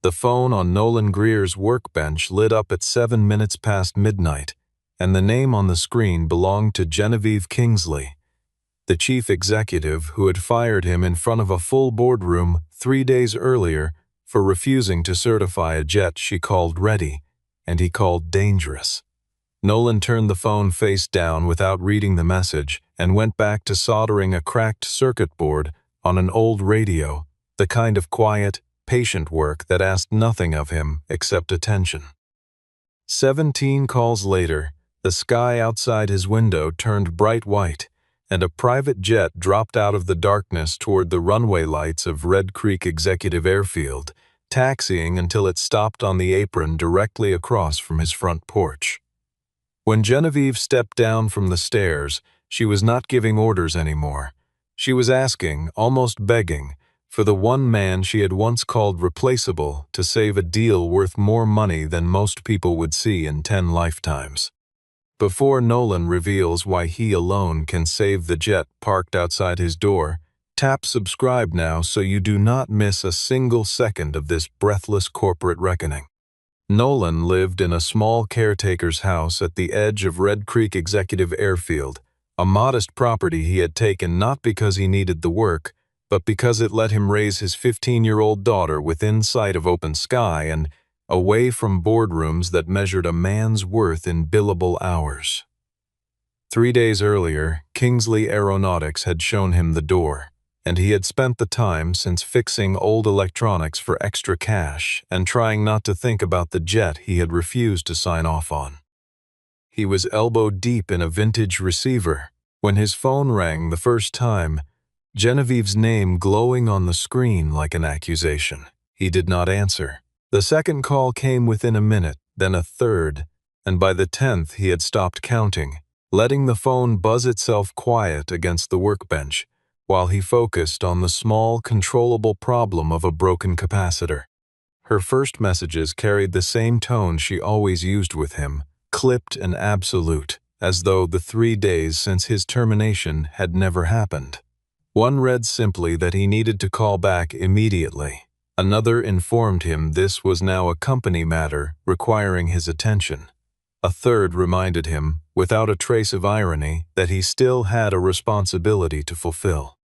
The phone on Nolan Greer's workbench lit up at 7 minutes past midnight, and the name on the screen belonged to Genevieve Kingsley, the chief executive who had fired him in front of a full boardroom 3 days earlier for refusing to certify a jet she called ready, and he called dangerous. Nolan turned the phone face down without reading the message and went back to soldering a cracked circuit board on an old radio, the kind of quiet, patient work that asked nothing of him except attention. 17 calls later, the sky outside his window turned bright white, and a private jet dropped out of the darkness toward the runway lights of Red Creek Executive Airfield, taxiing until it stopped on the apron directly across from his front porch. When Genevieve stepped down from the stairs, she was not giving orders anymore. She was asking, almost begging, for the one man she had once called replaceable to save a deal worth more money than most people would see in 10 lifetimes. Before Nolan reveals why he alone can save the jet parked outside his door, tap subscribe now so you do not miss a single second of this breathless corporate reckoning. Nolan lived in a small caretaker's house at the edge of Red Creek Executive Airfield, a modest property he had taken not because he needed the work, but because it let him raise his 15-year-old daughter within sight of open sky and away from boardrooms that measured a man's worth in billable hours. 3 days earlier, Kingsley Aeronautics had shown him the door, and he had spent the time since fixing old electronics for extra cash and trying not to think about the jet he had refused to sign off on. He was elbow deep in a vintage receiver when his phone rang the first time, Genevieve's name glowing on the screen like an accusation. He did not answer. The second call came within a minute, then a third, and by the 10th he had stopped counting, letting the phone buzz itself quiet against the workbench, while he focused on the small, controllable problem of a broken capacitor. Her first messages carried the same tone she always used with him, clipped and absolute, as though the 3 days since his termination had never happened. One read simply that he needed to call back immediately. Another informed him this was now a company matter requiring his attention. A third reminded him, without a trace of irony, that he still had a responsibility to fulfill.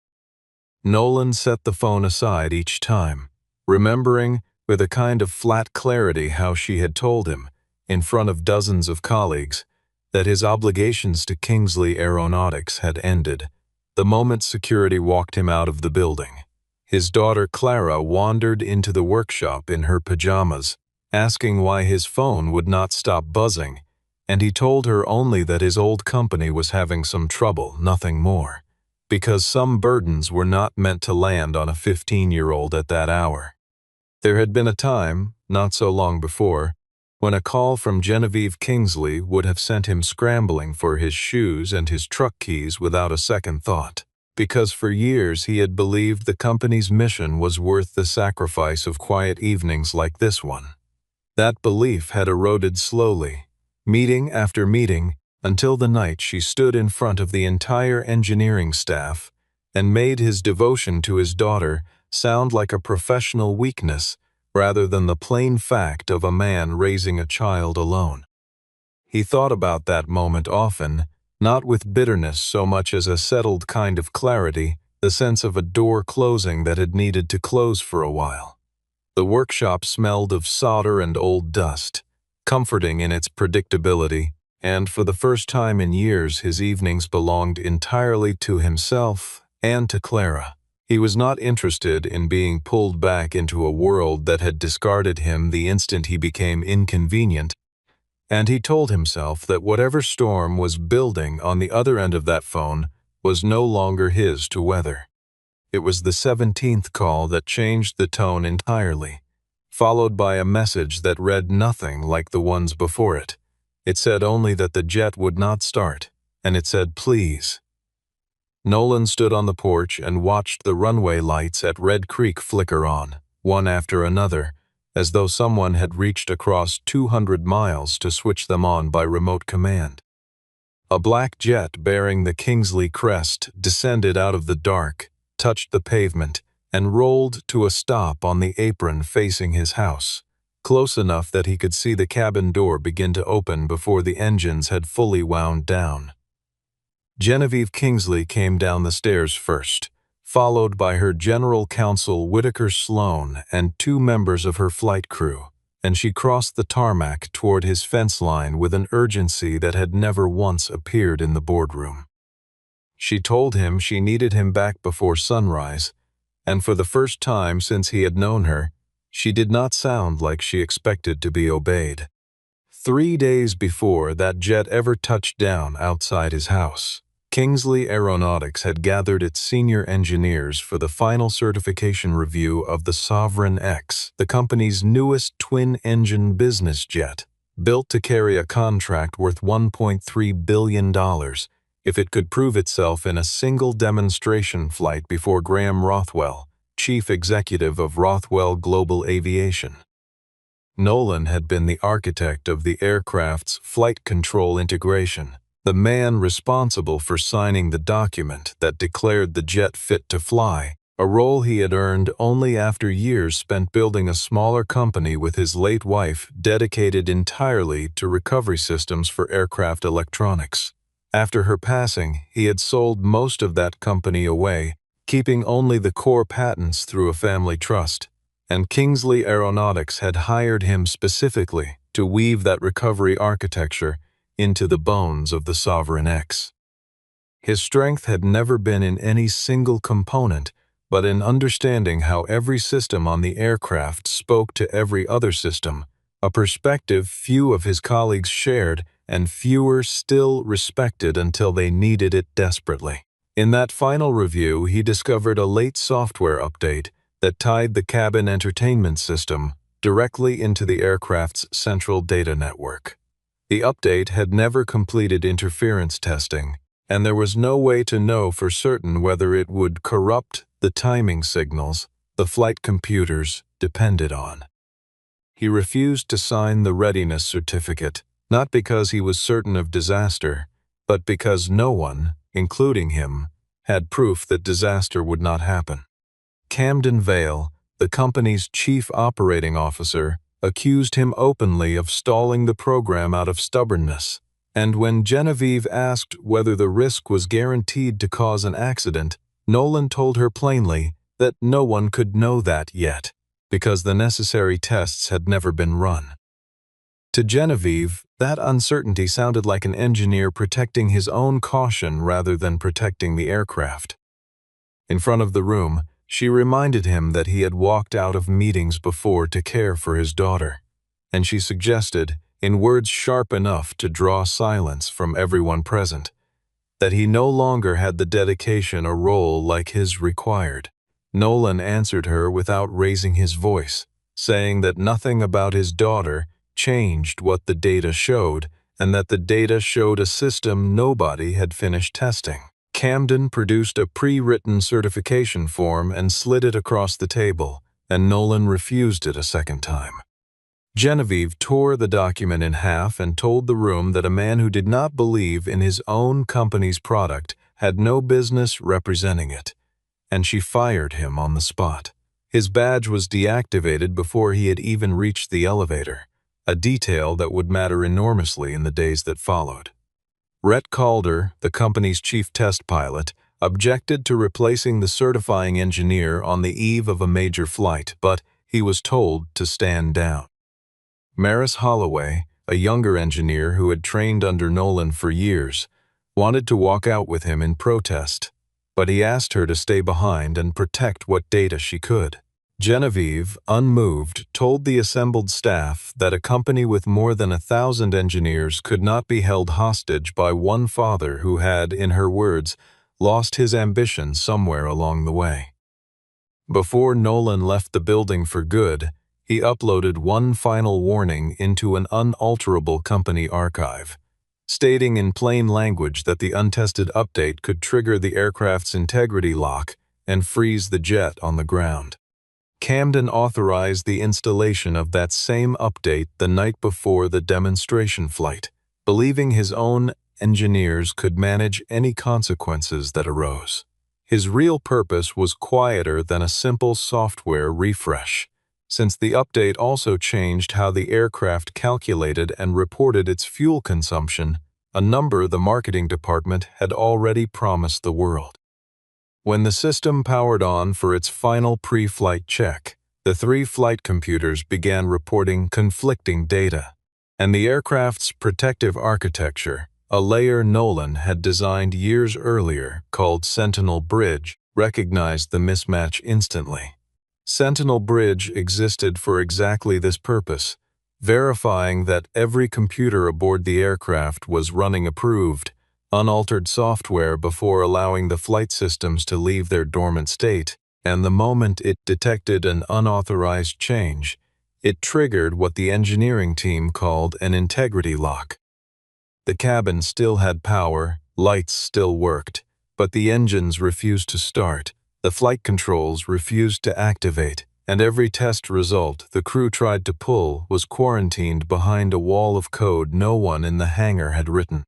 Nolan set the phone aside each time, remembering with a kind of flat clarity how she had told him, in front of dozens of colleagues, that his obligations to Kingsley Aeronautics had ended the moment security walked him out of the building. His daughter Clara wandered into the workshop in her pajamas, asking why his phone would not stop buzzing, and he told her only that his old company was having some trouble, nothing more, because some burdens were not meant to land on a 15-year-old at that hour. There had been a time, not so long before, when a call from Genevieve Kingsley would have sent him scrambling for his shoes and his truck keys without a second thought, because for years he had believed the company's mission was worth the sacrifice of quiet evenings like this one. That belief had eroded slowly, meeting after meeting, until the night she stood in front of the entire engineering staff and made his devotion to his daughter sound like a professional weakness rather than the plain fact of a man raising a child alone. He thought about that moment often, not with bitterness so much as a settled kind of clarity, the sense of a door closing that had needed to close for a while. The workshop smelled of solder and old dust, comforting in its predictability, and for the first time in years his evenings belonged entirely to himself and to Clara. He was not interested in being pulled back into a world that had discarded him the instant he became inconvenient, and he told himself that whatever storm was building on the other end of that phone was no longer his to weather. It was the 17th call that changed the tone entirely, followed by a message that read nothing like the ones before it. It said only that the jet would not start, and it said, "Please." Nolan stood on the porch and watched the runway lights at Red Creek flicker on, one after another, as though someone had reached across 200 miles to switch them on by remote command. A black jet bearing the Kingsley crest descended out of the dark, touched the pavement, and rolled to a stop on the apron facing his house, close enough that he could see the cabin door begin to open before the engines had fully wound down. Genevieve Kingsley came down the stairs first, followed by her general counsel Whitaker Sloan and 2 members of her flight crew, and she crossed the tarmac toward his fence line with an urgency that had never once appeared in the boardroom. She told him she needed him back before sunrise, and for the first time since he had known her, she did not sound like she expected to be obeyed. 3 days before that jet ever touched down outside his house, Kingsley Aeronautics had gathered its senior engineers for the final certification review of the Sovereign X, the company's newest twin-engine business jet, built to carry a contract worth $1.3 billion if it could prove itself in a single demonstration flight before Graham Rothwell, chief executive of Rothwell Global Aviation. Nolan had been the architect of the aircraft's flight control integration, the man responsible for signing the document that declared the jet fit to fly, a role he had earned only after years spent building a smaller company with his late wife dedicated entirely to recovery systems for aircraft electronics. After her passing, he had sold most of that company away, keeping only the core patents through a family trust, and Kingsley Aeronautics had hired him specifically to weave that recovery architecture into the bones of the Sovereign X. His strength had never been in any single component, but in understanding how every system on the aircraft spoke to every other system, a perspective few of his colleagues shared and fewer still respected until they needed it desperately. In that final review, he discovered a late software update that tied the cabin entertainment system directly into the aircraft's central data network. The update had never completed interference testing, and there was no way to know for certain whether it would corrupt the timing signals the flight computers depended on. He refused to sign the readiness certificate, not because he was certain of disaster, but because no one, including him, had proof that disaster would not happen. Camden Vale, the company's chief operating officer, accused him openly of stalling the program out of stubbornness, and when Genevieve asked whether the risk was guaranteed to cause an accident, Nolan told her plainly that no one could know that yet, because the necessary tests had never been run. To Genevieve, that uncertainty sounded like an engineer protecting his own caution rather than protecting the aircraft. In front of the room, she reminded him that he had walked out of meetings before to care for his daughter, and she suggested, in words sharp enough to draw silence from everyone present, that he no longer had the dedication a role like his required. Nolan answered her without raising his voice, saying that nothing about his daughter changed what the data showed, and that the data showed a system nobody had finished testing. Camden produced a pre-written certification form and slid it across the table, and Nolan refused it a second time. Genevieve tore the document in half and told the room that a man who did not believe in his own company's product had no business representing it, and she fired him on the spot. His badge was deactivated before he had even reached the elevator, a detail that would matter enormously in the days that followed. Rhett Calder, the company's chief test pilot, objected to replacing the certifying engineer on the eve of a major flight, but he was told to stand down. Maris Holloway, a younger engineer who had trained under Nolan for years, wanted to walk out with him in protest, but he asked her to stay behind and protect what data she could. Genevieve, unmoved, told the assembled staff that a company with more than 1,000 engineers could not be held hostage by one father who had, in her words, lost his ambition somewhere along the way. Before Nolan left the building for good, he uploaded one final warning into an unalterable company archive, stating in plain language that the untested update could trigger the aircraft's integrity lock and freeze the jet on the ground. Camden authorized the installation of that same update the night before the demonstration flight, believing his own engineers could manage any consequences that arose. His real purpose was quieter than a simple software refresh, since the update also changed how the aircraft calculated and reported its fuel consumption, a number the marketing department had already promised the world. When the system powered on for its final pre-flight check, the three flight computers began reporting conflicting data, and the aircraft's protective architecture, a layer Nolan had designed years earlier called Sentinel Bridge, recognized the mismatch instantly. Sentinel Bridge existed for exactly this purpose, verifying that every computer aboard the aircraft was running approved, unaltered software before allowing the flight systems to leave their dormant state, and the moment it detected an unauthorized change, it triggered what the engineering team called an integrity lock. The cabin still had power, lights still worked, but the engines refused to start, the flight controls refused to activate, and every test result the crew tried to pull was quarantined behind a wall of code no one in the hangar had written.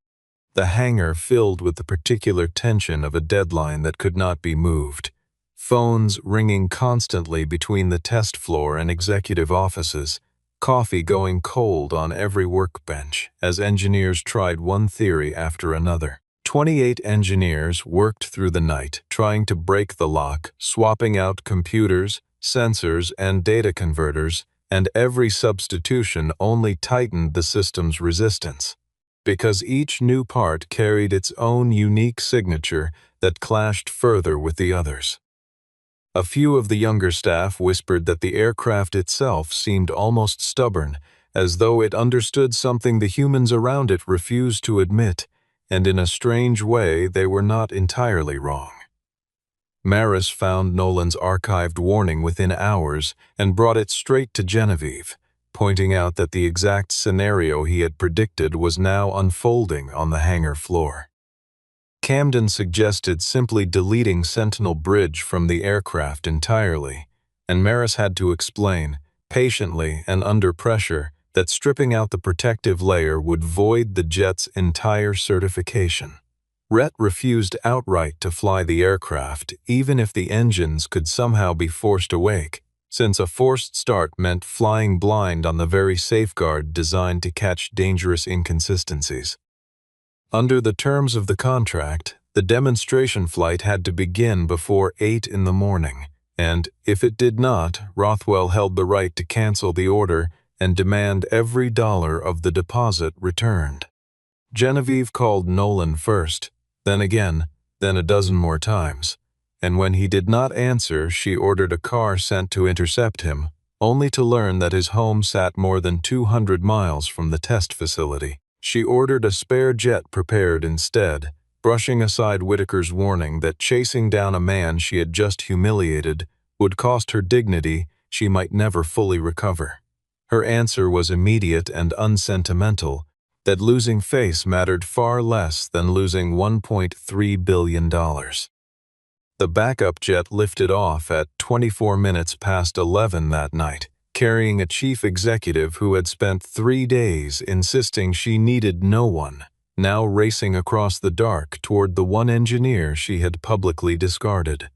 The hangar filled with the particular tension of a deadline that could not be moved. Phones ringing constantly between the test floor and executive offices, coffee going cold on every workbench as engineers tried one theory after another. 28 engineers worked through the night trying to break the lock, swapping out computers, sensors, and data converters, and every substitution only tightened the system's resistance, because each new part carried its own unique signature that clashed further with the others. A few of the younger staff whispered that the aircraft itself seemed almost stubborn, as though it understood something the humans around it refused to admit, and in a strange way they were not entirely wrong. Maris found Nolan's archived warning within hours and brought it straight to Genevieve, pointing out that the exact scenario he had predicted was now unfolding on the hangar floor. Camden suggested simply deleting Sentinel Bridge from the aircraft entirely, and Maris had to explain, patiently and under pressure, that stripping out the protective layer would void the jet's entire certification. Rhett refused outright to fly the aircraft, even if the engines could somehow be forced awake, since a forced start meant flying blind on the very safeguard designed to catch dangerous inconsistencies. Under the terms of the contract, the demonstration flight had to begin before 8 in the morning, and, if it did not, Rothwell held the right to cancel the order and demand every dollar of the deposit returned. Genevieve called Nolan first, then again, then a dozen more times, and when he did not answer, she ordered a car sent to intercept him, only to learn that his home sat more than 200 miles from the test facility. She ordered a spare jet prepared instead, brushing aside Whitaker's warning that chasing down a man she had just humiliated would cost her dignity she might never fully recover. Her answer was immediate and unsentimental, that losing face mattered far less than losing $1.3 billion. The backup jet lifted off at 24 minutes past 11 that night, carrying a chief executive who had spent 3 days insisting she needed no one, now racing across the dark toward the one engineer she had publicly discarded.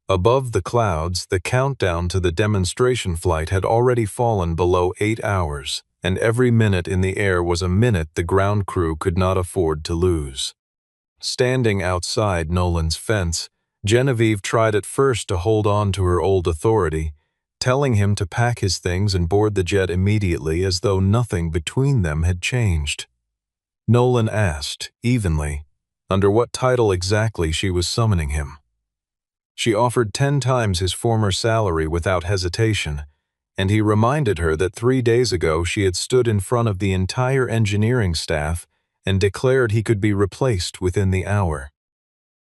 Above the clouds, the countdown to the demonstration flight had already fallen below 8 hours, and every minute in the air was a minute the ground crew could not afford to lose. Standing outside Nolan's fence, Genevieve tried at first to hold on to her old authority, telling him to pack his things and board the jet immediately as though nothing between them had changed. Nolan asked, evenly, under what title exactly she was summoning him. She offered 10 times his former salary without hesitation, and he reminded her that 3 days ago she had stood in front of the entire engineering staff and declared he could be replaced within the hour.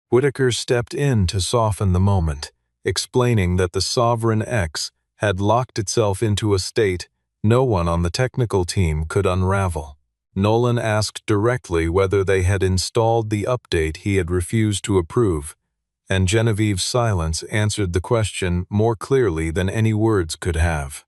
Whitaker stepped in to soften the moment, explaining that the Sovereign X had locked itself into a state no one on the technical team could unravel. Nolan asked directly whether they had installed the update he had refused to approve, and Genevieve's silence answered the question more clearly than any words could have.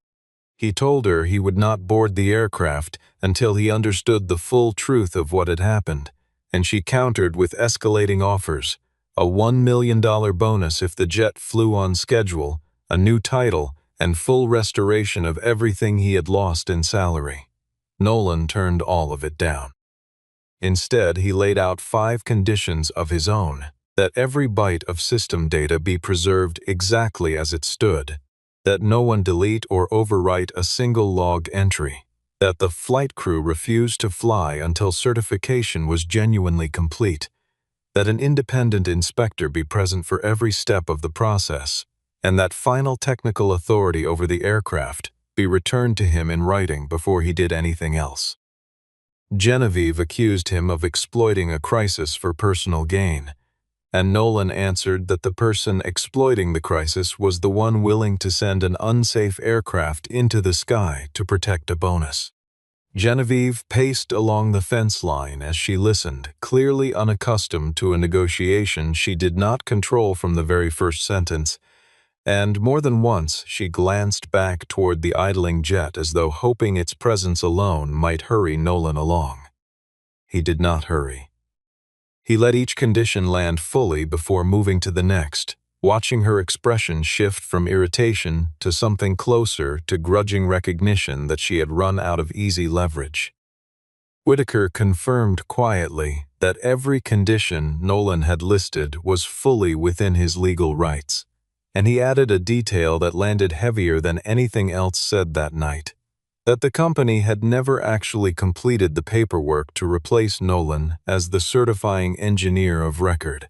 He told her he would not board the aircraft until he understood the full truth of what had happened, and she countered with escalating offers, a $1 million bonus if the jet flew on schedule, a new title, and full restoration of everything he had lost in salary. Nolan turned all of it down. Instead, he laid out 5 conditions of his own: that every byte of system data be preserved exactly as it stood, that no one delete or overwrite a single log entry, that the flight crew refuse to fly until certification was genuinely complete, that an independent inspector be present for every step of the process, and that final technical authority over the aircraft be returned to him in writing before he did anything else. Genevieve accused him of exploiting a crisis for personal gain, and Nolan answered that the person exploiting the crisis was the one willing to send an unsafe aircraft into the sky to protect a bonus. Genevieve paced along the fence line as she listened, clearly unaccustomed to a negotiation she did not control from the very first sentence, and more than once she glanced back toward the idling jet as though hoping its presence alone might hurry Nolan along. He did not hurry. He let each condition land fully before moving to the next, watching her expression shift from irritation to something closer to grudging recognition that she had run out of easy leverage. Whitaker confirmed quietly that every condition Nolan had listed was fully within his legal rights, and he added a detail that landed heavier than anything else said that night: that the company had never actually completed the paperwork to replace Nolan as the certifying engineer of record.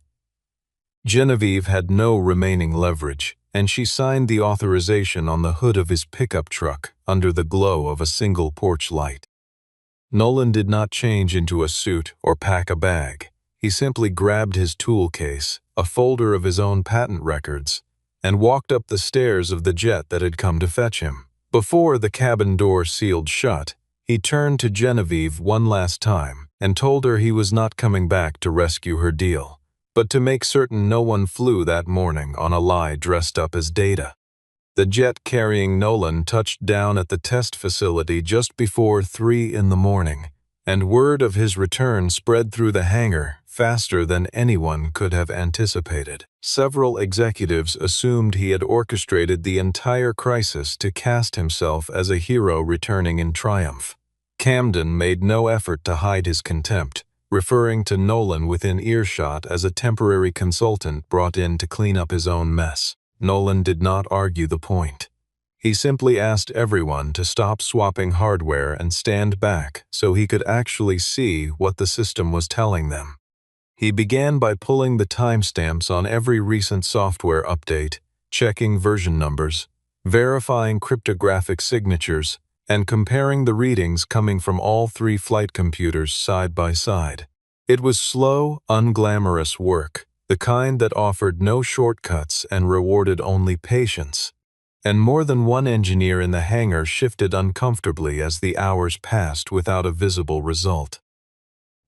Genevieve had no remaining leverage, and she signed the authorization on the hood of his pickup truck under the glow of a single porch light. Nolan did not change into a suit or pack a bag. He simply grabbed his tool case, a folder of his own patent records, and walked up the stairs of the jet that had come to fetch him. Before the cabin door sealed shut, he turned to Genevieve one last time and told her he was not coming back to rescue her deal, but to make certain no one flew that morning on a lie dressed up as Data. The jet carrying Nolan touched down at the test facility just before 3 in the morning, and word of his return spread through the hangar faster than anyone could have anticipated. Several executives assumed he had orchestrated the entire crisis to cast himself as a hero returning in triumph. Camden made no effort to hide his contempt, referring to Nolan within earshot as a temporary consultant brought in to clean up his own mess. Nolan did not argue the point. He simply asked everyone to stop swapping hardware and stand back so he could actually see what the system was telling them. He began by pulling the timestamps on every recent software update, checking version numbers, verifying cryptographic signatures, and comparing the readings coming from all 3 flight computers side by side. It was slow, unglamorous work, the kind that offered no shortcuts and rewarded only patience, and more than one engineer in the hangar shifted uncomfortably as the hours passed without a visible result.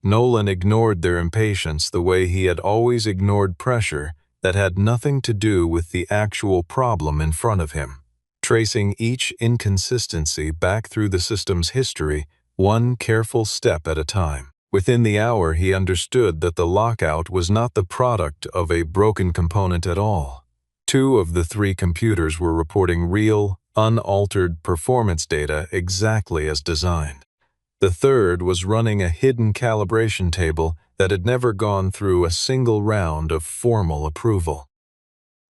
Nolan ignored their impatience the way he had always ignored pressure that had nothing to do with the actual problem in front of him, tracing each inconsistency back through the system's history, one careful step at a time. Within the hour, he understood that the lockout was not the product of a broken component at all. 2 of the 3 computers were reporting real, unaltered performance data exactly as designed. The third was running a hidden calibration table that had never gone through a single round of formal approval.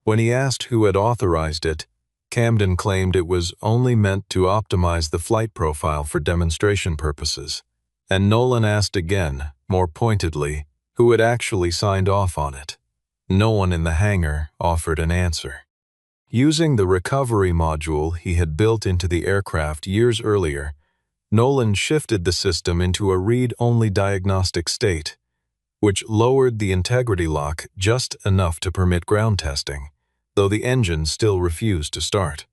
When he asked who had authorized it, Camden claimed it was only meant to optimize the flight profile for demonstration purposes, and Nolan asked again, more pointedly, who had actually signed off on it. No one in the hangar offered an answer. Using the recovery module he had built into the aircraft years earlier, Nolan shifted the system into a read-only diagnostic state, which lowered the integrity lock just enough to permit ground testing, though the engine still refused to start.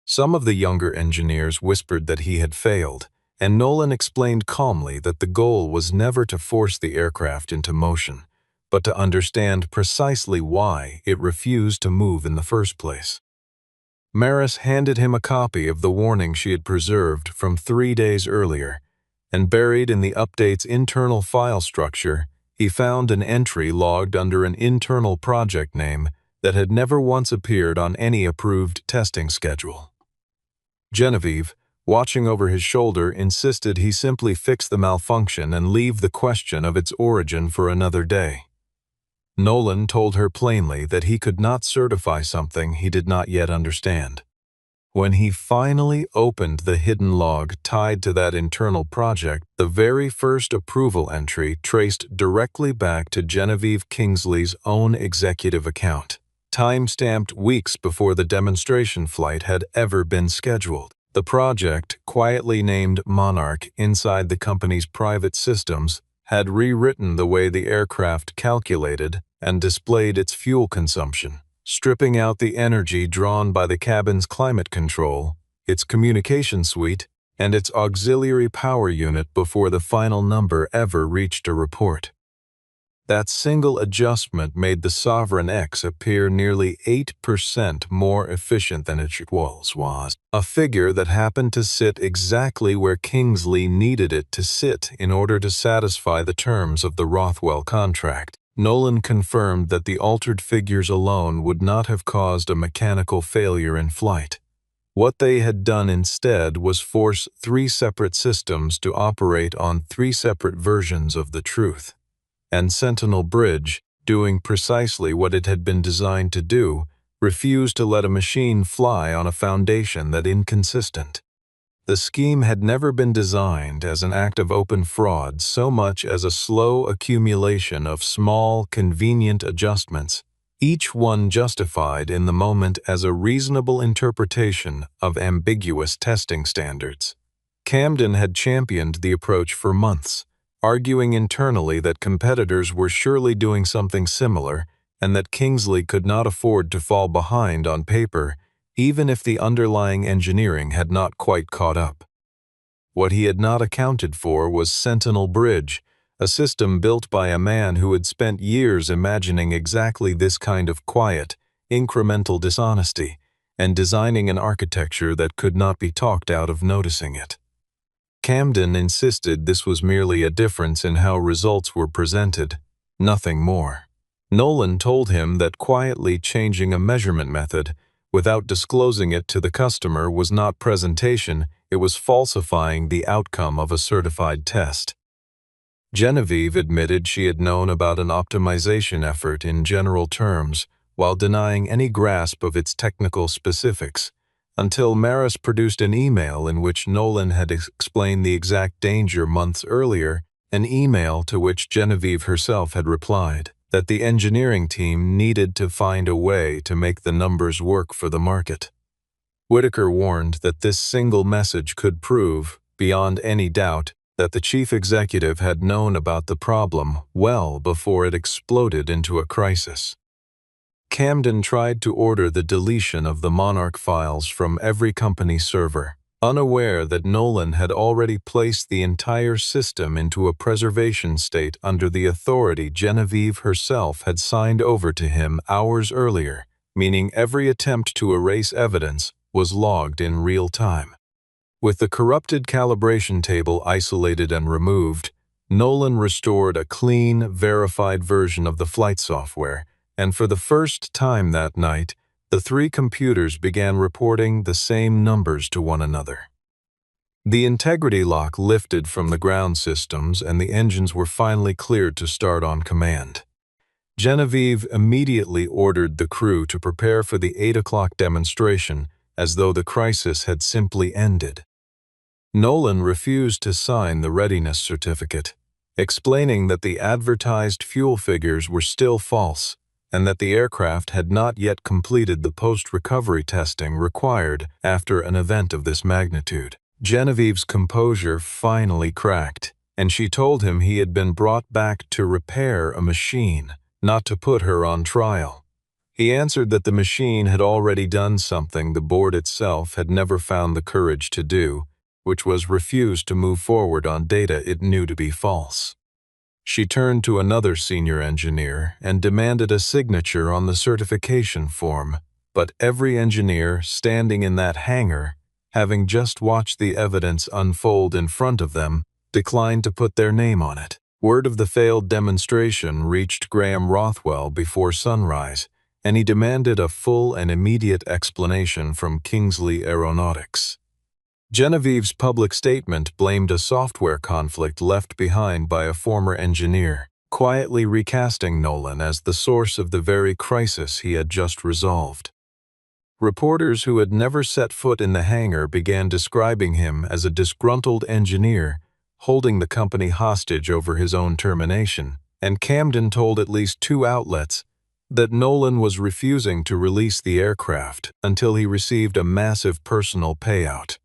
Some of the younger engineers whispered that he had failed, and Nolan explained calmly that the goal was never to force the aircraft into motion, but to understand precisely why it refused to move in the first place. Maris handed him a copy of the warning she had preserved from 3 days earlier, and buried in the update's internal file structure, he found an entry logged under an internal project name that had never once appeared on any approved testing schedule. Genevieve, watching over his shoulder, insisted he simply fix the malfunction and leave the question of its origin for another day. Nolan told her plainly that he could not certify something he did not yet understand. When he finally opened the hidden log tied to that internal project, the very first approval entry traced directly back to Genevieve Kingsley's own executive account, time-stamped weeks before the demonstration flight had ever been scheduled. The project, quietly named Monarch inside the company's private systems, had rewritten the way the aircraft calculated and displayed its fuel consumption, stripping out the energy drawn by the cabin's climate control, its communication suite, and its auxiliary power unit before the final number ever reached a report. That single adjustment made the Sovereign X appear nearly 8% more efficient than it was, a figure that happened to sit exactly where Kingsley needed it to sit in order to satisfy the terms of the Rothwell contract. Nolan confirmed that the altered figures alone would not have caused a mechanical failure in flight. What they had done instead was force 3 separate systems to operate on 3 separate versions of the truth. And Sentinel Bridge, doing precisely what it had been designed to do, refused to let a machine fly on a foundation that inconsistent. The scheme had never been designed as an act of open fraud so much as a slow accumulation of small, convenient adjustments, each one justified in the moment as a reasonable interpretation of ambiguous testing standards. Camden had championed the approach for months, arguing internally that competitors were surely doing something similar and that Kingsley could not afford to fall behind on paper, even if the underlying engineering had not quite caught up. What he had not accounted for was Sentinel Bridge, a system built by a man who had spent years imagining exactly this kind of quiet, incremental dishonesty, and designing an architecture that could not be talked out of noticing it. Camden insisted this was merely a difference in how results were presented, nothing more. Nolan told him that quietly changing a measurement method, without disclosing it to the customer, was not presentation, it was falsifying the outcome of a certified test. Genevieve admitted she had known about an optimization effort in general terms, while denying any grasp of its technical specifics, until Maris produced an email in which Nolan had explained the exact danger months earlier, an email to which Genevieve herself had replied, that the engineering team needed to find a way to make the numbers work for the market. Whitaker warned that this single message could prove, beyond any doubt, that the chief executive had known about the problem well before it exploded into a crisis. Camden tried to order the deletion of the Monarch files from every company server, unaware that Nolan had already placed the entire system into a preservation state under the authority Genevieve herself had signed over to him hours earlier, meaning every attempt to erase evidence was logged in real time. With the corrupted calibration table isolated and removed, Nolan restored a clean, verified version of the flight software, and for the first time that night, the 3 computers began reporting the same numbers to one another. The integrity lock lifted from the ground systems and the engines were finally cleared to start on command. Genevieve immediately ordered the crew to prepare for the 8 o'clock demonstration as though the crisis had simply ended. Nolan refused to sign the readiness certificate, explaining that the advertised fuel figures were still false and that the aircraft had not yet completed the post-recovery testing required after an event of this magnitude. Genevieve's composure finally cracked, and she told him he had been brought back to repair a machine, not to put her on trial. He answered that the machine had already done something the board itself had never found the courage to do, which was refuse to move forward on data it knew to be false. She turned to another senior engineer and demanded a signature on the certification form, but every engineer standing in that hangar, having just watched the evidence unfold in front of them, declined to put their name on it. Word of the failed demonstration reached Graham Rothwell before sunrise, and he demanded a full and immediate explanation from Kingsley Aeronautics. Genevieve's public statement blamed a software conflict left behind by a former engineer, quietly recasting Nolan as the source of the very crisis he had just resolved. Reporters who had never set foot in the hangar began describing him as a disgruntled engineer holding the company hostage over his own termination, and Camden told at least 2 outlets that Nolan was refusing to release the aircraft until he received a massive personal payout.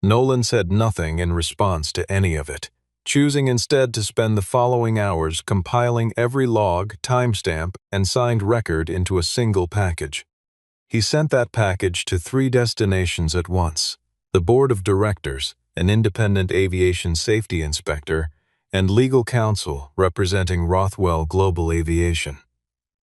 Nolan said nothing in response to any of it, choosing instead to spend the following hours compiling every log, timestamp, and signed record into a single package. He sent that package to 3 destinations at once: the board of directors, an independent aviation safety inspector, and legal counsel representing Rothwell Global Aviation.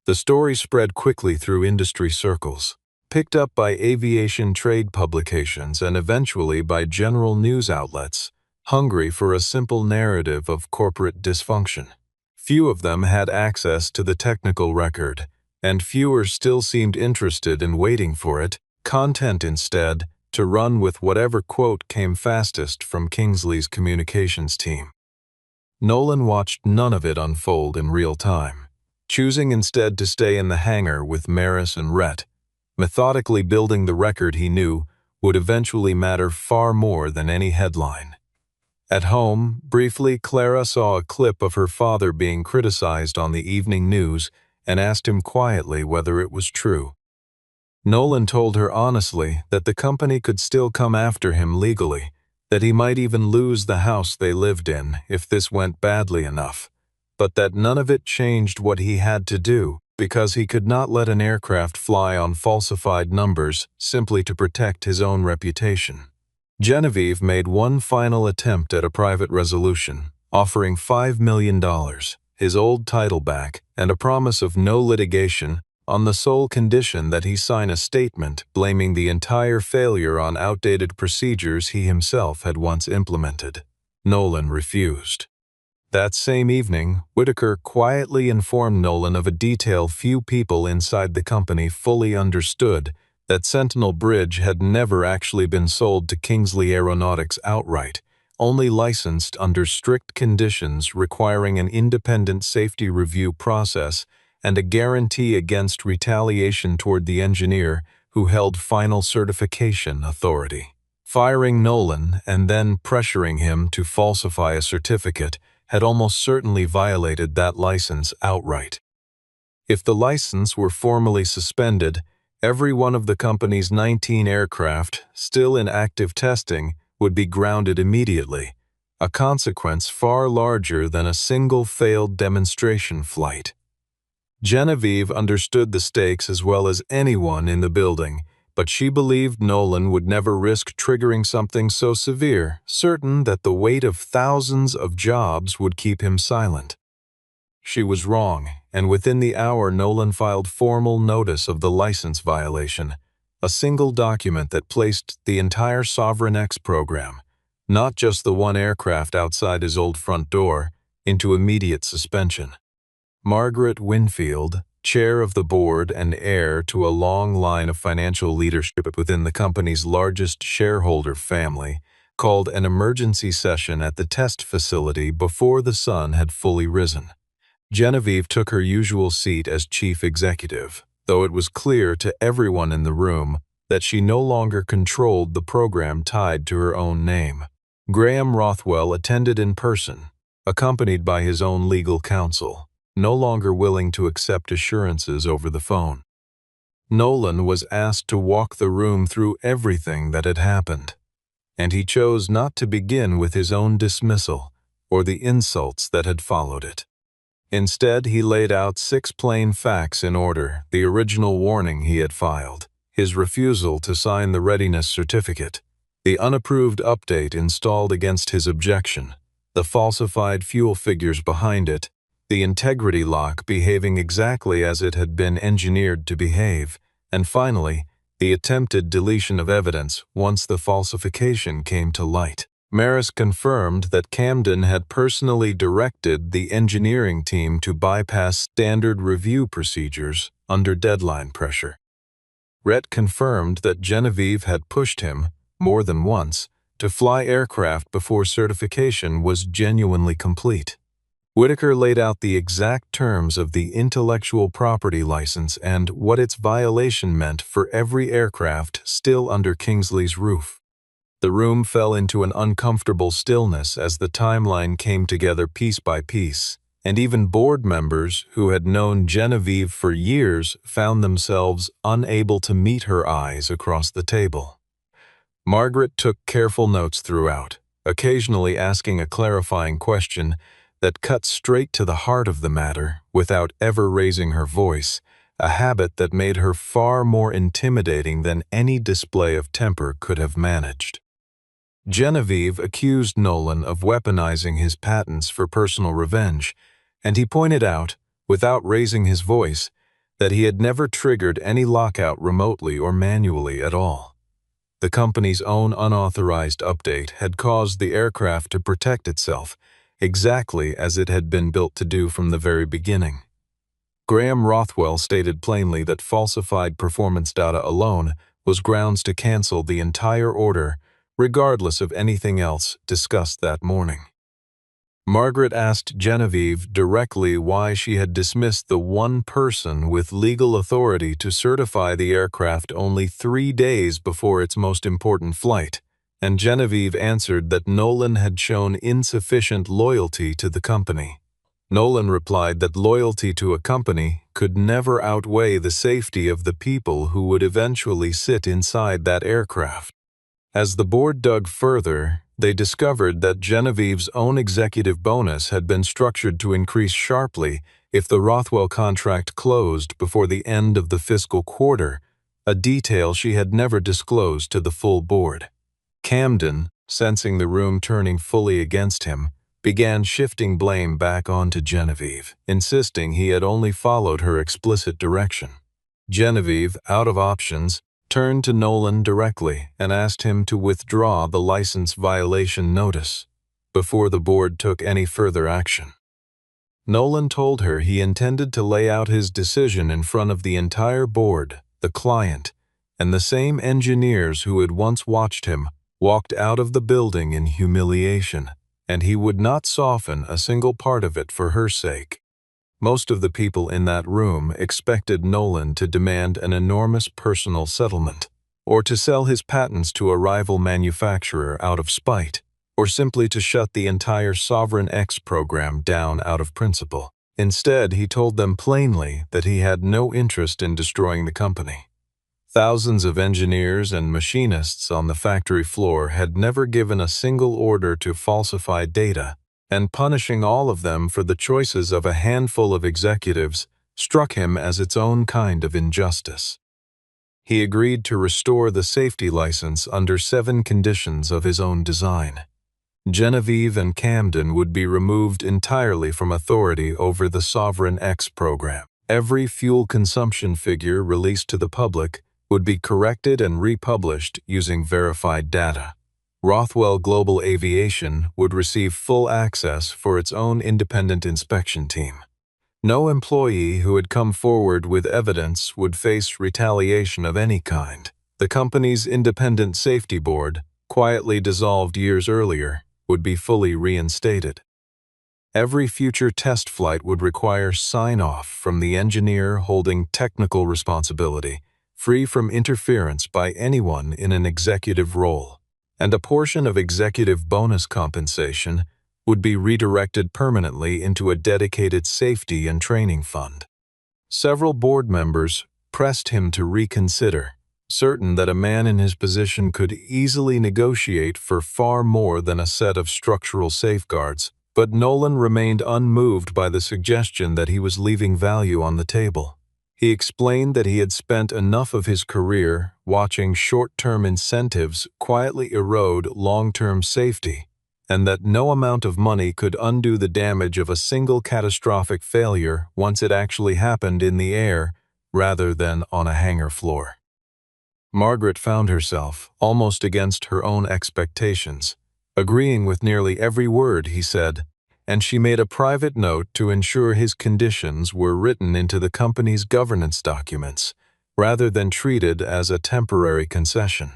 The story spread quickly through industry circles, picked up by aviation trade publications and eventually by general news outlets, hungry for a simple narrative of corporate dysfunction. Few of them had access to the technical record, and fewer still seemed interested in waiting for it, content instead, to run with whatever quote came fastest from Kingsley's communications team. Nolan watched none of it unfold in real time, choosing instead to stay in the hangar with Maris and Rhett, methodically building the record he knew would eventually matter far more than any headline. At home, briefly, Clara saw a clip of her father being criticized on the evening news and asked him quietly whether it was true. Nolan told her honestly that the company could still come after him legally, that he might even lose the house they lived in if this went badly enough, but that none of it changed what he had to do, because he could not let an aircraft fly on falsified numbers simply to protect his own reputation. Genevieve made one final attempt at a private resolution, offering $5 million, his old title back, and a promise of no litigation on the sole condition that he sign a statement blaming the entire failure on outdated procedures he himself had once implemented. Nolan refused. That same evening, Whitaker quietly informed Nolan of a detail few people inside the company fully understood: that Sentinel Bridge had never actually been sold to Kingsley Aeronautics outright, only licensed under strict conditions requiring an independent safety review process and a guarantee against retaliation toward the engineer who held final certification authority. Firing Nolan and then pressuring him to falsify a certificate had almost certainly violated that license outright. If the license were formally suspended, every one of the company's 19 aircraft, still in active testing, would be grounded immediately, a consequence far larger than a single failed demonstration flight. Genevieve understood the stakes as well as anyone in the building, but she believed Nolan would never risk triggering something so severe, certain that the weight of thousands of jobs would keep him silent. She was wrong, and within the hour Nolan filed formal notice of the license violation, a single document that placed the entire Sovereign X program, not just the one aircraft outside his old front door, into immediate suspension. Margaret Winfield, chair of the board and heir to a long line of financial leadership within the company's largest shareholder family, called an emergency session at the test facility before the sun had fully risen. Genevieve took her usual seat as chief executive, though it was clear to everyone in the room that she no longer controlled the program tied to her own name. Graham Rothwell attended in person, accompanied by his own legal counsel, no longer willing to accept assurances over the phone. Nolan was asked to walk the room through everything that had happened, and he chose not to begin with his own dismissal or the insults that had followed it. Instead, he laid out 6 plain facts in order: the original warning he had filed, his refusal to sign the readiness certificate, the unapproved update installed against his objection, the falsified fuel figures behind it, the integrity lock behaving exactly as it had been engineered to behave, and finally, the attempted deletion of evidence once the falsification came to light. Maris confirmed that Camden had personally directed the engineering team to bypass standard review procedures under deadline pressure. Rhett confirmed that Genevieve had pushed him, more than once, to fly aircraft before certification was genuinely complete. Whitaker laid out the exact terms of the intellectual property license and what its violation meant for every aircraft still under Kingsley's roof. The room fell into an uncomfortable stillness as the timeline came together piece by piece, and even board members who had known Genevieve for years found themselves unable to meet her eyes across the table. Margaret took careful notes throughout, occasionally asking a clarifying question that cut straight to the heart of the matter without ever raising her voice, a habit that made her far more intimidating than any display of temper could have managed. Genevieve accused Nolan of weaponizing his patents for personal revenge, and he pointed out, without raising his voice, that he had never triggered any lockout remotely or manually at all. The company's own unauthorized update had caused the aircraft to protect itself, exactly as it had been built to do from the very beginning. Graham Rothwell stated plainly that falsified performance data alone was grounds to cancel the entire order, regardless of anything else discussed that morning. Margaret asked Genevieve directly why she had dismissed the one person with legal authority to certify the aircraft only 3 days before its most important flight, and Genevieve answered that Nolan had shown insufficient loyalty to the company. Nolan replied that loyalty to a company could never outweigh the safety of the people who would eventually sit inside that aircraft. As the board dug further, they discovered that Genevieve's own executive bonus had been structured to increase sharply if the Rothwell contract closed before the end of the fiscal quarter, a detail she had never disclosed to the full board. Camden, sensing the room turning fully against him, began shifting blame back onto Genevieve, insisting he had only followed her explicit direction. Genevieve, out of options, turned to Nolan directly and asked him to withdraw the license violation notice before the board took any further action. Nolan told her he intended to lay out his decision in front of the entire board, the client, and the same engineers who had once watched him walked out of the building in humiliation, and he would not soften a single part of it for her sake. Most of the people in that room expected Nolan to demand an enormous personal settlement, or to sell his patents to a rival manufacturer out of spite, or simply to shut the entire Sovereign X program down out of principle. Instead, he told them plainly that he had no interest in destroying the company. Thousands of engineers and machinists on the factory floor had never given a single order to falsify data, and punishing all of them for the choices of a handful of executives struck him as its own kind of injustice. He agreed to restore the safety license under 7 conditions of his own design. Genevieve and Camden would be removed entirely from authority over the Sovereign X program. Every fuel consumption figure released to the public would be corrected and republished using verified data. Rothwell Global Aviation would receive full access for its own independent inspection team. No employee who had come forward with evidence would face retaliation of any kind. The company's independent safety board, quietly dissolved years earlier, would be fully reinstated. Every future test flight would require sign-off from the engineer holding technical responsibility, free from interference by anyone in an executive role, and a portion of executive bonus compensation would be redirected permanently into a dedicated safety and training fund. Several board members pressed him to reconsider, certain that a man in his position could easily negotiate for far more than a set of structural safeguards, but Nolan remained unmoved by the suggestion that he was leaving value on the table. He explained that he had spent enough of his career watching short-term incentives quietly erode long-term safety, and that no amount of money could undo the damage of a single catastrophic failure once it actually happened in the air rather than on a hangar floor. Margaret found herself, almost against her own expectations, agreeing with nearly every word he said, and she made a private note to ensure his conditions were written into the company's governance documents, rather than treated as a temporary concession.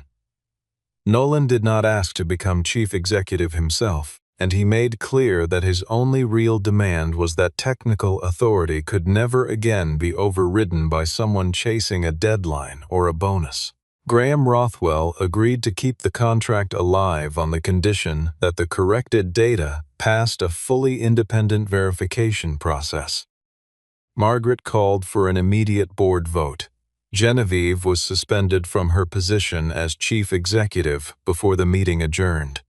Nolan did not ask to become chief executive himself, and he made clear that his only real demand was that technical authority could never again be overridden by someone chasing a deadline or a bonus. Graham Rothwell agreed to keep the contract alive on the condition that the corrected data passed a fully independent verification process. Margaret called for an immediate board vote. Genevieve was suspended from her position as chief executive before the meeting adjourned.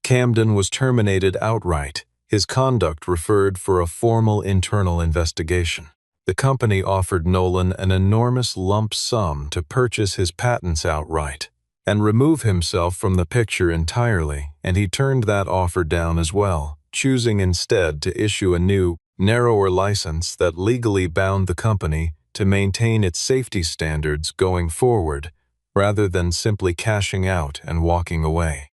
Camden was terminated outright, his conduct referred for a formal internal investigation. The company offered Nolan an enormous lump sum to purchase his patents outright and remove himself from the picture entirely, and he turned that offer down as well, choosing instead to issue a new, narrower license that legally bound the company to maintain its safety standards going forward, rather than simply cashing out and walking away.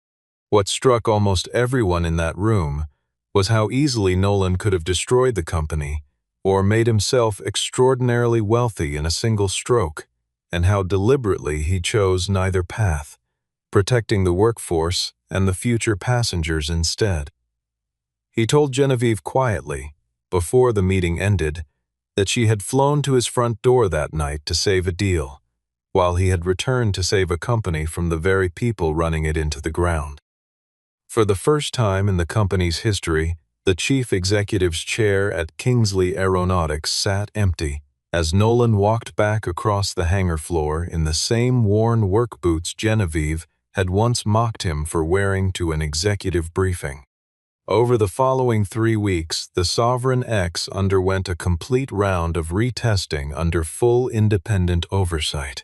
What struck almost everyone in that room was how easily Nolan could have destroyed the company or made himself extraordinarily wealthy in a single stroke, and how deliberately he chose neither path, protecting the workforce and the future passengers instead. He told Genevieve quietly, before the meeting ended, that she had flown to his front door that night to save a deal, while he had returned to save a company from the very people running it into the ground. For the first time in the company's history, the chief executive's chair at Kingsley Aeronautics sat empty as Nolan walked back across the hangar floor in the same worn work boots Genevieve had once mocked him for wearing to an executive briefing. Over the following 3 weeks, the Sovereign X underwent a complete round of retesting under full independent oversight,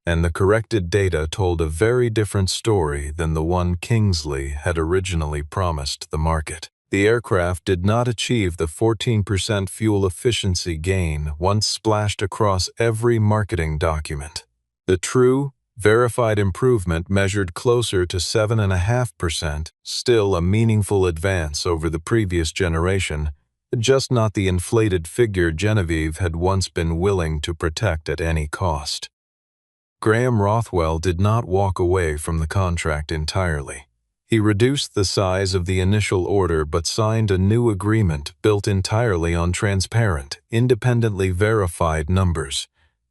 and the corrected data told a very different story than the one Kingsley had originally promised the market. The aircraft did not achieve the 14% fuel efficiency gain once splashed across every marketing document. The true, verified improvement measured closer to 7.5%, still a meaningful advance over the previous generation, just not the inflated figure Genevieve had once been willing to protect at any cost. Graham Rothwell did not walk away from the contract entirely. He reduced the size of the initial order but signed a new agreement built entirely on transparent, independently verified numbers,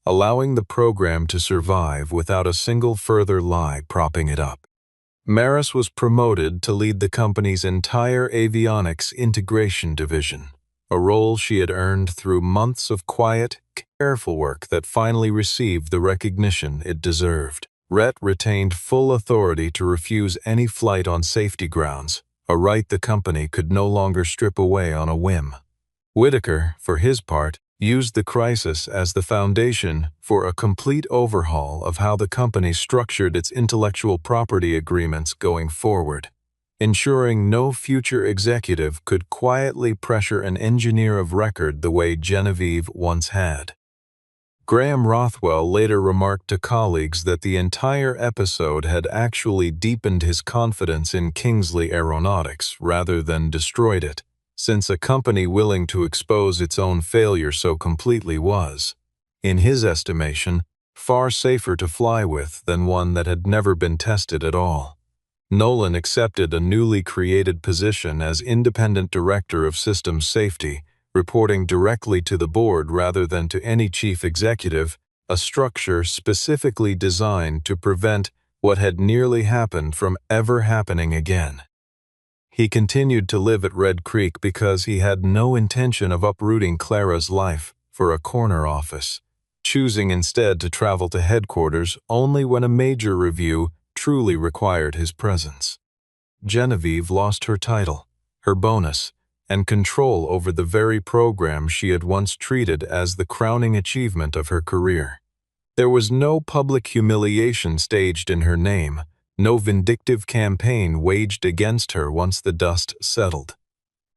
allowing the program to survive without a single further lie propping it up. Maris was promoted to lead the company's entire avionics integration division, a role she had earned through months of quiet, careful work that finally received the recognition it deserved. Rhett retained full authority to refuse any flight on safety grounds, a right the company could no longer strip away on a whim. Whitaker, for his part, used the crisis as the foundation for a complete overhaul of how the company structured its intellectual property agreements going forward, ensuring no future executive could quietly pressure an engineer of record the way Genevieve once had. Graham Rothwell later remarked to colleagues that the entire episode had actually deepened his confidence in Kingsley Aeronautics rather than destroyed it, since a company willing to expose its own failure so completely was, in his estimation, far safer to fly with than one that had never been tested at all. Nolan accepted a newly created position as Independent Director of Systems Safety, reporting directly to the board rather than to any chief executive, a structure specifically designed to prevent what had nearly happened from ever happening again. He continued to live at Red Creek because he had no intention of uprooting Clara's life for a corner office, choosing instead to travel to headquarters only when a major review truly required his presence. Genevieve lost her title, her bonus, and control over the very program she had once treated as the crowning achievement of her career. There was no public humiliation staged in her name, no vindictive campaign waged against her once the dust settled.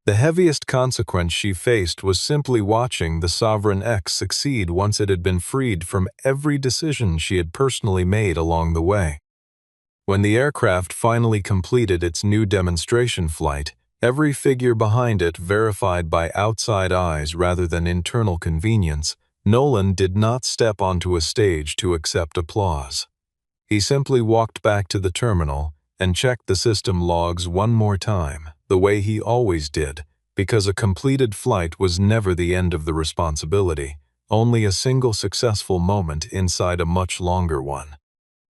The heaviest consequence she faced was simply watching the Sovereign X succeed once it had been freed from every decision she had personally made along the way. When the aircraft finally completed its new demonstration flight, every figure behind it verified by outside eyes rather than internal convenience, Nolan did not step onto a stage to accept applause. He simply walked back to the terminal and checked the system logs one more time, the way he always did, because a completed flight was never the end of the responsibility, only a single successful moment inside a much longer one.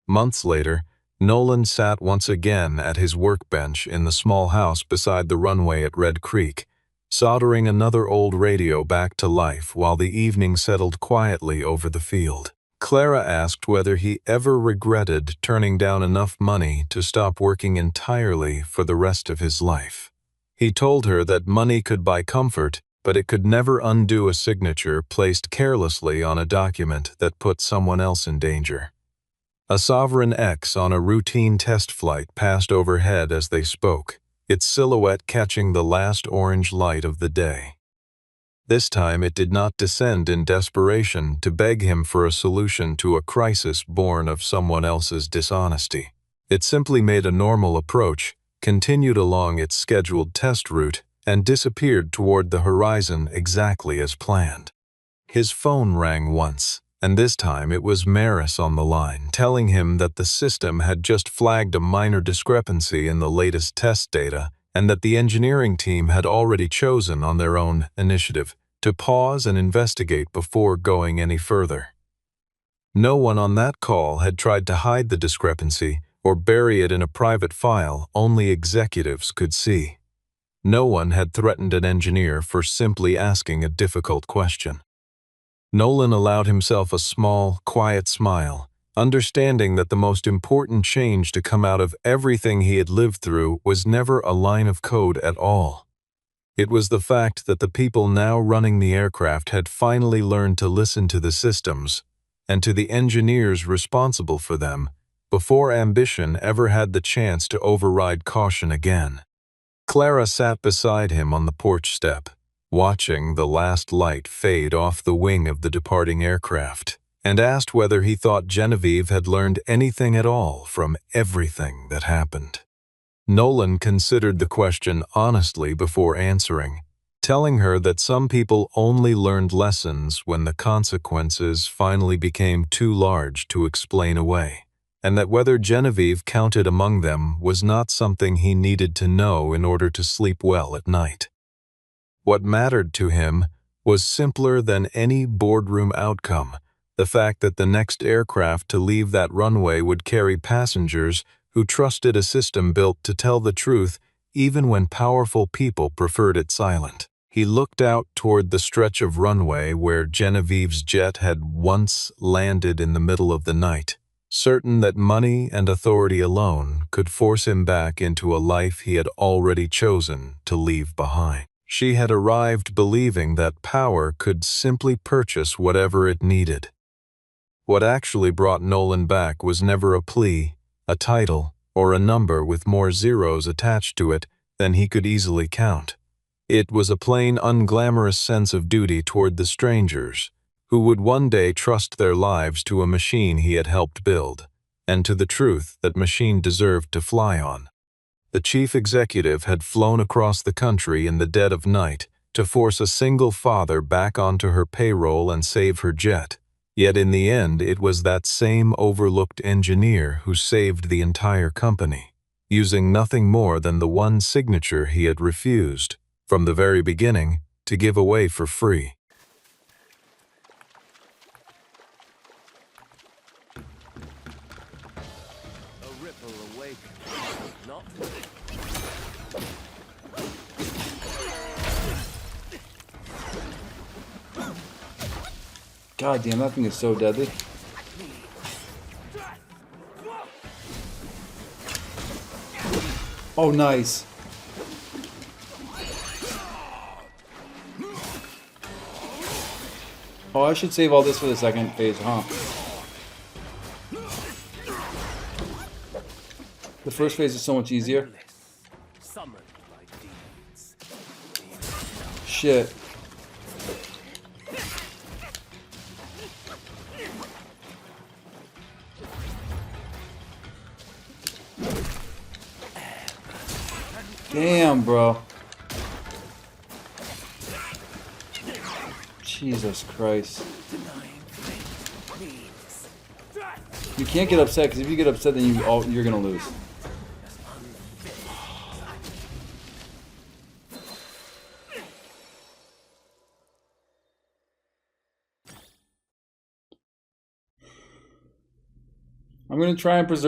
Months later, Nolan sat once again at his workbench in the small house beside the runway at Red Creek, soldering another old radio back to life while the evening settled quietly over the field. Clara asked whether he ever regretted turning down enough money to stop working entirely for the rest of his life. He told her that money could buy comfort, but it could never undo a signature placed carelessly on a document that put someone else in danger. A Sovereign X on a routine test flight passed overhead as they spoke, its silhouette catching the last orange light of the day. This time it did not descend in desperation to beg him for a solution to a crisis born of someone else's dishonesty. It simply made a normal approach, continued along its scheduled test route, and disappeared toward the horizon exactly as planned. His phone rang once, and this time it was Maris on the line, telling him that the system had just flagged a minor discrepancy in the latest test data and that the engineering team had already chosen on their own initiative to pause and investigate before going any further. No one on that call had tried to hide the discrepancy or bury it in a private file only executives could see. No one had threatened an engineer for simply asking a difficult question. Nolan allowed himself a small, quiet smile, understanding that the most important change to come out of everything he had lived through was never a line of code at all. It was the fact that the people now running the aircraft had finally learned to listen to the systems and to the engineers responsible for them before ambition ever had the chance to override caution again. Clara sat beside him on the porch step, watching the last light fade off the wing of the departing aircraft, and asked whether he thought Genevieve had learned anything at all from everything that happened. Nolan considered the question honestly before answering, telling her that some people only learned lessons when the consequences finally became too large to explain away, and that whether Genevieve counted among them was not something he needed to know in order to sleep well at night. What mattered to him was simpler than any boardroom outcome, the fact that the next aircraft to leave that runway would carry passengers who trusted a system built to tell the truth even when powerful people preferred it silent. He looked out toward the stretch of runway where Genevieve's jet had once landed in the middle of the night, certain that money and authority alone could force him back into a life he had already chosen to leave behind. She had arrived believing that power could simply purchase whatever it needed. What actually brought Nolan back was never a plea, a title, or a number with more zeros attached to it than he could easily count. It was a plain, unglamorous sense of duty toward the strangers, who would one day trust their lives to a machine he had helped build, and to the truth that machine deserved to fly on. The chief executive had flown across the country in the dead of night to force a single father back onto her payroll and save her jet. Yet in the end, it was that same overlooked engineer who saved the entire company, using nothing more than the one signature he had refused, from the very beginning, to give away for free. A ripple awakens, not God damn, that thing is so deadly. Oh, nice. Oh, I should save all this for the second phase, huh? The first phase is so much easier. summoned by demons. Shit. Damn, bro. Jesus Christ. You can't get upset, because if you get upset, then you're gonna lose. I'm gonna try and preserve